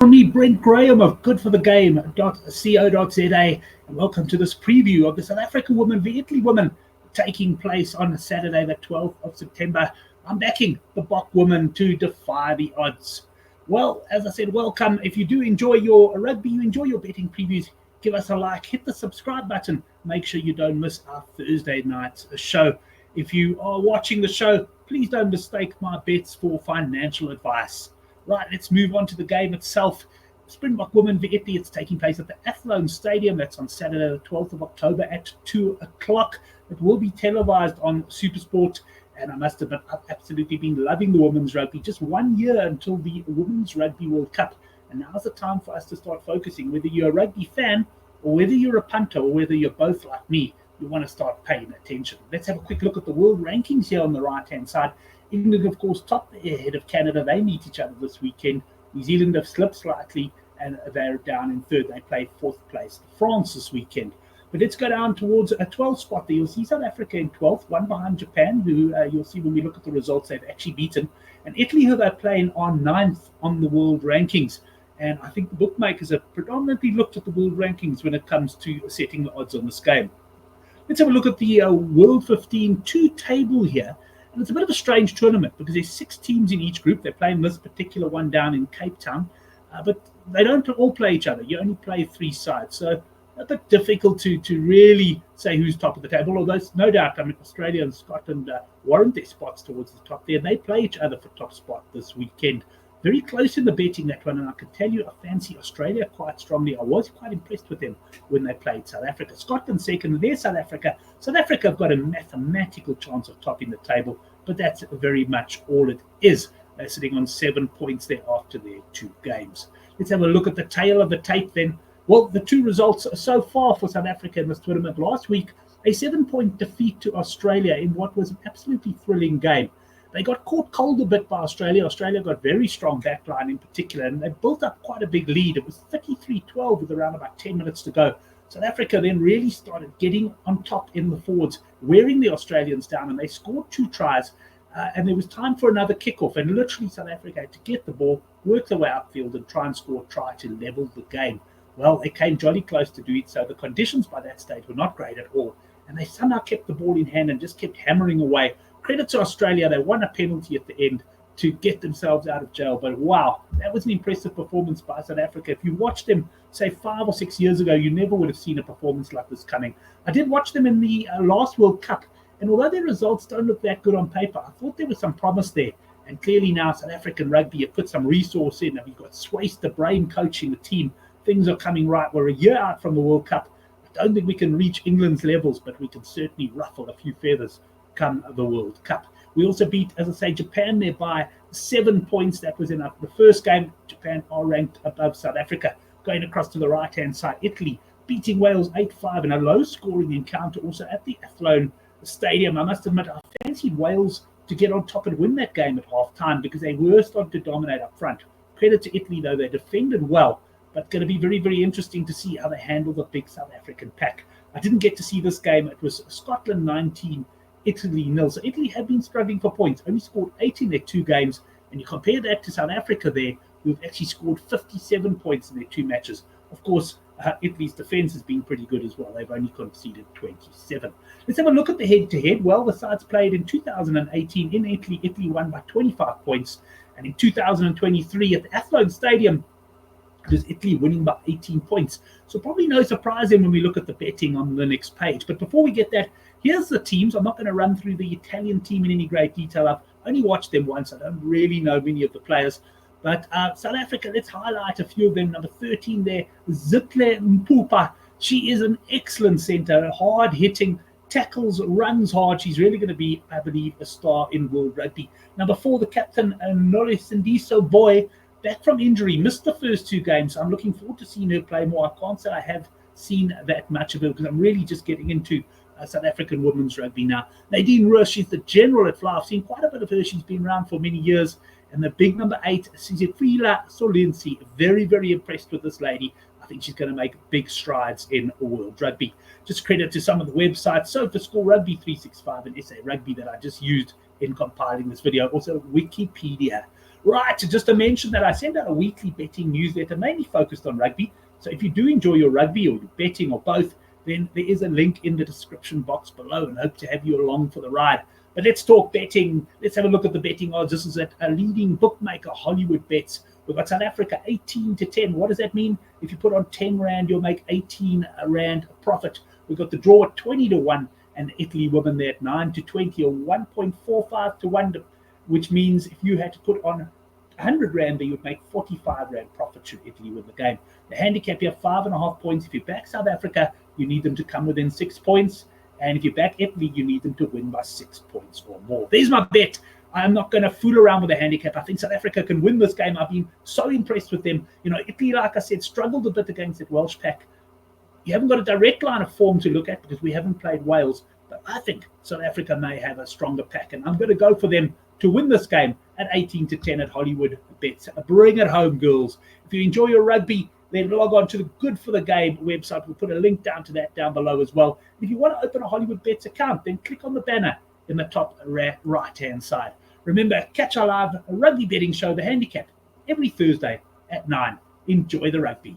From me, Brent Graham of goodforthegame.co.za, and welcome to this preview of the South African women v Italy women taking place on Saturday, the 12th of September. I'm backing the Bok women to defy the odds. Well, as I said, welcome. If you do enjoy your rugby, you enjoy your betting previews, give us a like, hit the subscribe button. Make sure you don't miss our Thursday night show. If you are watching the show, please don't mistake my bets for financial advice. Right, let's move on to the game itself. Springbok Women v Italy, it's taking place at the Athlone Stadium. That's on Saturday, the 12th of October at 2 o'clock. It will be televised on SuperSport. And I must admit, I've absolutely been loving the women's rugby. Just 1 year until the Women's Rugby World Cup. And now's the time for us to start focusing. Whether you're a rugby fan or whether you're a punter or whether you're both like me, you want to start paying attention. Let's have a quick look at the world rankings here on the right-hand side. England, of course, top ahead of Canada. They meet each other this weekend. New Zealand have slipped slightly, and they're down in third. They play fourth place. France this weekend. But let's go down towards a 12th spot there. You'll see South Africa in 12th, one behind Japan, who you'll see when we look at the results, they've actually beaten. And Italy, who they're playing, on 9th on the world rankings. And I think the bookmakers have predominantly looked at the world rankings when it comes to setting the odds on this game. Let's have a look at the World 15-2 table here. And it's a bit of a strange tournament because there's 6 teams in each group. They're playing this particular one down in Cape Town, but they don't all play each other. You only play 3 sides. So a bit difficult to really say who's top of the table, although no doubt, Australia and Scotland warrant their spots towards the top there. They play each other for top spot this weekend. Very close in the betting, that one, and I can tell you I fancy Australia quite strongly. I was quite impressed with them when they played South Africa. Scotland second, and there's South Africa. South Africa have got a mathematical chance of topping the table, but that's very much all it is. They're sitting on 7 points there after their 2 games. Let's have a look at the tail of the tape then. Well, the 2 results so far for South Africa in this tournament. Last week, a 7-point defeat to Australia in what was an absolutely thrilling game. They got caught cold a bit by Australia. Australia got very strong backline in particular, and they built up quite a big lead. It was 33-12 with around about 10 minutes to go. South Africa then really started getting on top in the forwards, wearing the Australians down, and they scored 2 tries. And there was time for another kickoff, and literally South Africa had to get the ball, work their way upfield, and try and score a try to level the game. Well, they came jolly close to do it, so the conditions by that stage were not great at all. And they somehow kept the ball in hand and just kept hammering away. Credit to Australia, they won a penalty at the end to get themselves out of jail. But wow, that was an impressive performance by South Africa. If you watched them, say, 5 or 6 years ago, you never would have seen a performance like this coming. I did watch them in the last World Cup, and although their results don't look that good on paper, I thought there was some promise there. And clearly now South African rugby have put some resource in, and we've got Swayze, the brain, coaching the team. Things are coming right. We're a year out from the World Cup. I don't think we can reach England's levels, but we can certainly ruffle a few feathers come the World Cup. We also beat, as I say, Japan there by 7 points. That was in the first game. Japan are ranked above South Africa. Going across to the right-hand side, Italy beating Wales 8-5 in a low-scoring encounter also at the Athlone Stadium. I must admit, I fancied Wales to get on top and win that game at half-time because they were starting to dominate up front. Credit to Italy, though. They defended well, but going to be very, very interesting to see how they handle the big South African pack. I didn't get to see this game. It was Scotland 19, Italy 0. So Italy have been struggling for points, only scored 8 in their 2 games. And you compare that to South Africa there, who've actually scored 57 points in their 2 matches. Of course, Italy's defense has been pretty good as well. They've only conceded 27. Let's have a look at the head-to-head. Well, the sides played in 2018 in Italy. Italy won by 25 points. And in 2023 at the Athlone Stadium, it was Italy winning by 18 points. So probably no surprise then when we look at the betting on the next page. But before we get that, here's the teams. I'm not going to run through the Italian team in any great detail. I've only watched them once. I don't really know many of the players. But South Africa, let's highlight a few of them. Number 13 there, Zitle Mpupa. She is an excellent centre, hard-hitting, tackles, runs hard. She's really going to be, I believe, a star in World Rugby. Number 4, the captain, Nolisendiso Boy, back from injury, missed the first 2 games. I'm looking forward to seeing her play more. I can't say I have seen that much of her because I'm really just getting into South African women's rugby now. Nadine Rush, she's the general at fly. I've seen quite a bit of her. She's been around for many years. And the big number 8, Sizifila Solensi. Very, very impressed with this lady. I think she's going to make big strides in World Rugby. Just credit to some of the websites. SofaScore, Rugby 365, and SA Rugby that I just used in compiling this video. Also, Wikipedia. Right, just to mention that I send out a weekly betting newsletter mainly focused on rugby. So if you do enjoy your rugby or your betting or both, then there is a link in the description box below, and hope to have you along for the ride. But let's talk betting. Let's have a look at the betting odds. This is at a leading bookmaker, Hollywood Bets. We've got South Africa 18 to 10. What does that mean? If you put on 10 Rand, you'll make 18 Rand profit. We've got the draw at 20 to 1, and Italy women there at 9 to 20, or 1.45 to 1, which means if you had to put on 100 Rand there, you'd make 45 Rand profit should Italy win the game. The handicap, you have 5.5 points. If you back South Africa, you need them to come within 6 points. And if you back Italy, you need them to win by 6 points or more. There's my bet. I'm not going to fool around with the handicap. I think South Africa can win this game. I've been so impressed with them. Italy, like I said, struggled a bit against that Welsh pack. You haven't got a direct line of form to look at because we haven't played Wales. But I think South Africa may have a stronger pack. And I'm going to go for them to win this game at 18 to 10 at Hollywood Bets. Bring it home, girls. If you enjoy your rugby, then log on to the Good for the Game website. We'll put a link down to that down below as well. If you want to open a Hollywood Bets account, then click on the banner in the top right-hand side. Remember, catch our live rugby betting show, The Handicap, every Thursday at 9. Enjoy the rugby.